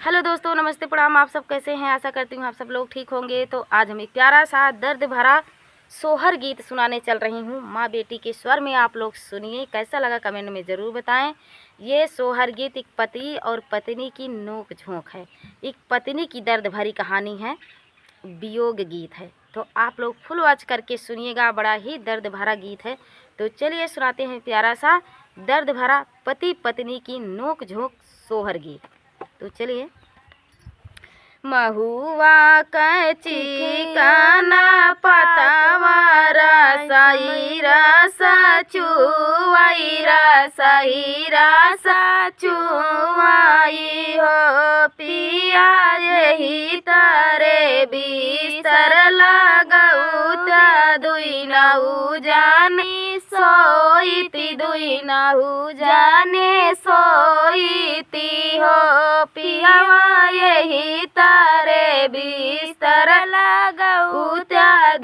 Hello दोस्तों, नमस्ते, प्रणाम। आप सब कैसे हैं? आशा करती हूँ आप सब लोग ठीक होंगे। तो आज हम एक प्यारा सा दर्द भरा सोहर गीत सुनाने चल रही हूँ। माँ बेटी के स्वर में आप लोग सुनिए, कैसा लगा कमेंट में ज़रूर बताएं। ये सोहर गीत एक पति और पत्नी की नोक झोंक है, एक पत्नी की दर्द भरी कहानी है, वियोग गीत है। तो आप लोग फुल वॉच करके सुनिएगा, बड़ा ही दर्द भरा गीत है। तो चलिए सुनाते हैं प्यारा सा दर्द भरा पति पत्नी की नोक झोंक सोहर गीत। तो चलिए। महुआ कैची काना पतवारा सहीरा सचुवाईरा सहीरा सचुवाई हो पिया यही तारे बिस्तर लगाऊ दुई नहु जानी सोईती दुई नहु जाने सोईती हो पियावा यही तारे बिस्तर लगाऊ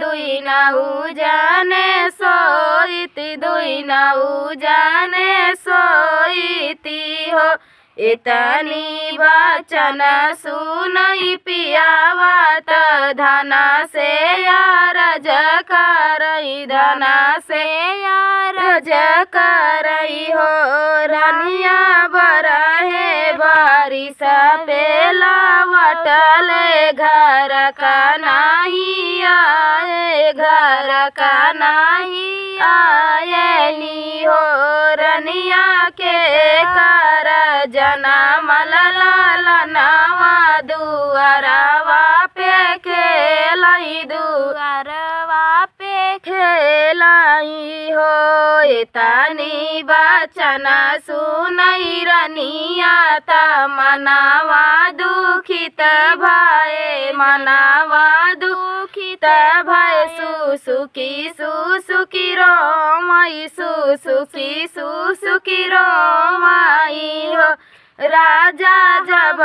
दुई नहु जाने सोईती दुई नहु जाने सोईती हो। इतनी वचन सुनई पियावा त धना से यारज करई धना से यारज करई हो। रानिया बरहे बारिश पेला वटले घर का नहीं आए घर का नहीं आएली हो। रनिया के कर जनम ललनवा दुआरवा पे खेलाई दुआरवा पे खेलाई हो। इतनी वचन सुनई रनिया त मनावा दुखित भये मनावा दुखित भय सुसुकी सुसुकी रोमई सुसुकी सुसुकी रोमई हो। राजा जब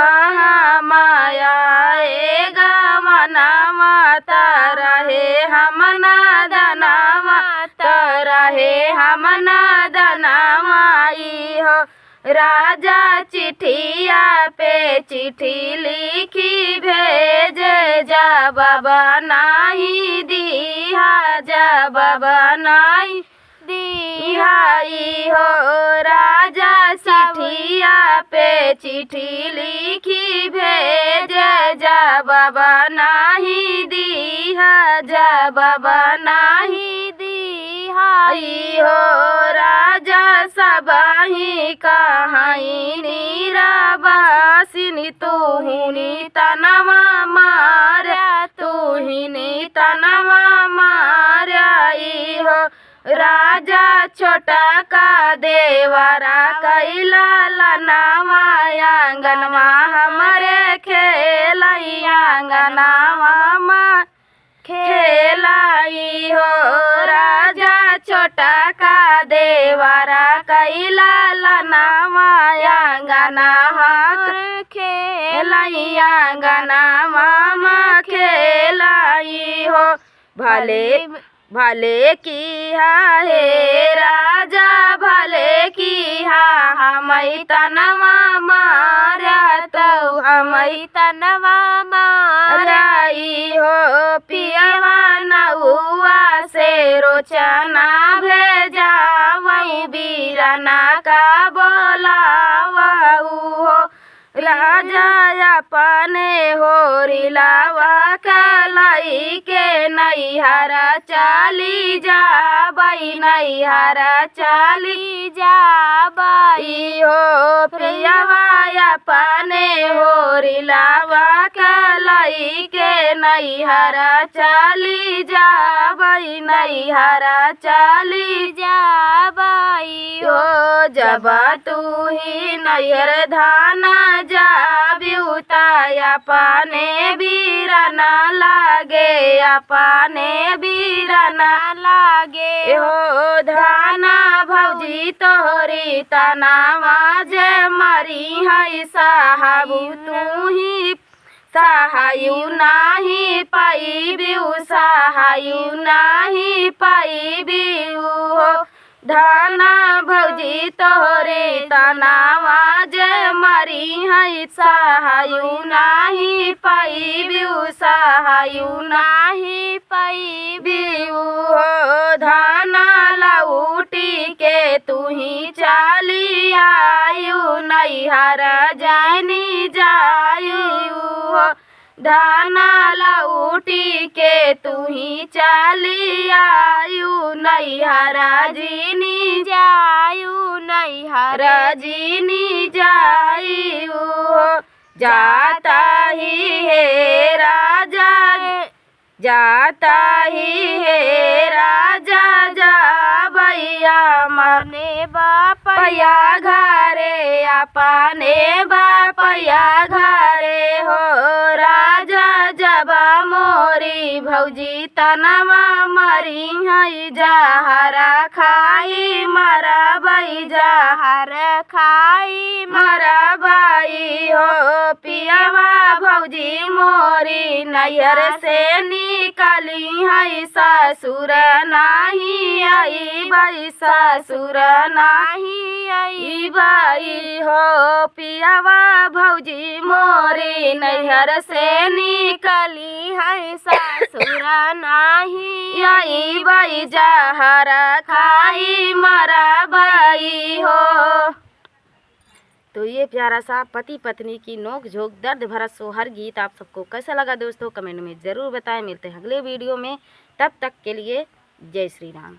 मायाएगा मनावा तरहे हम नादनावा तरहे हम नादनावाई हो। राजा चिट्ठिया पे चिट्ठी लिखी भेजे जवाब नहीं दिया जवाब नहीं दिहाई हो। राजा चिट्ठिया पे चिट्ठी लिखी भेजे जवाब नहीं दिया जवाब नहीं दिहाई हो। राजा सबही कहाई नीराबासिनी तुहिनी तनवा मारा तुहिनी तनवा माराई हो। राजा छोटा का देवरा कैला लनावा आंगनवा हमरे खेलाई आंगनवा माँ खेलाई हो। राजा छोटा का देवरा कैला लनावा आंगनवा खेलाई आंगनवा माँ खेलाई हो। भले भले किया हे राजा भले किया हमई तनवा मारा तो हमई तनवा माराई हो। पियवा नहुआ से रोचना भेजा वही बीरना का बोलावाऊ हो। राजा अपने होरिलावा कलाई के नैहरा चाली जा बाई नैहरा चाली जा बाई हो। प्रियवा अपने होरिलावा कलाई के नैहरा चाली जा बाई नैहरा चाली जा बाई हो। जब तू ही नैहर धाना जाब्यूता अपने बीरना लागे अपने बीरना लागे हो। धाना भौजी तोहरी तनावा जे मरी है साहबू तू ही सहायु नाही पाई बिऊ सहायु नाही पाई बिऊ हो। धाना भौजी तोहरे तनावा जे मारी है सहायु नाही पाइबू सहायु नाही पाइबू हो धाना लौटी के तू ही चाली आयु नैहर जानी जायु हो धाना लौटी के तू ही चाली आयु नैहर जीनी जायु नैहर जीनी जायु जाता ही है राजा जाता ही है राजा जा भैया मरने बापया घरे अपने बापया घरे हो राजा जब मोरी भौजी तनवा मरी है जहरा खाई मरा बाई जहर खाई मरा बाई हो पियावा भौजी मोरी नैहर से निकली है ससुर नाही आई बाई ससुर नाही आई बाई हो पियावा भौजी मोरी नैहर से निकली है ससुर नाही आई बाई जहर खाई मरा बाई हो। तो ये प्यारा सा पति पत्नी की नोक झोंक दर्द भरा सोहर गीत आप सबको कैसा लगा दोस्तों, कमेंट में ज़रूर बताएं। मिलते हैं अगले वीडियो में, तब तक के लिए जय श्री राम।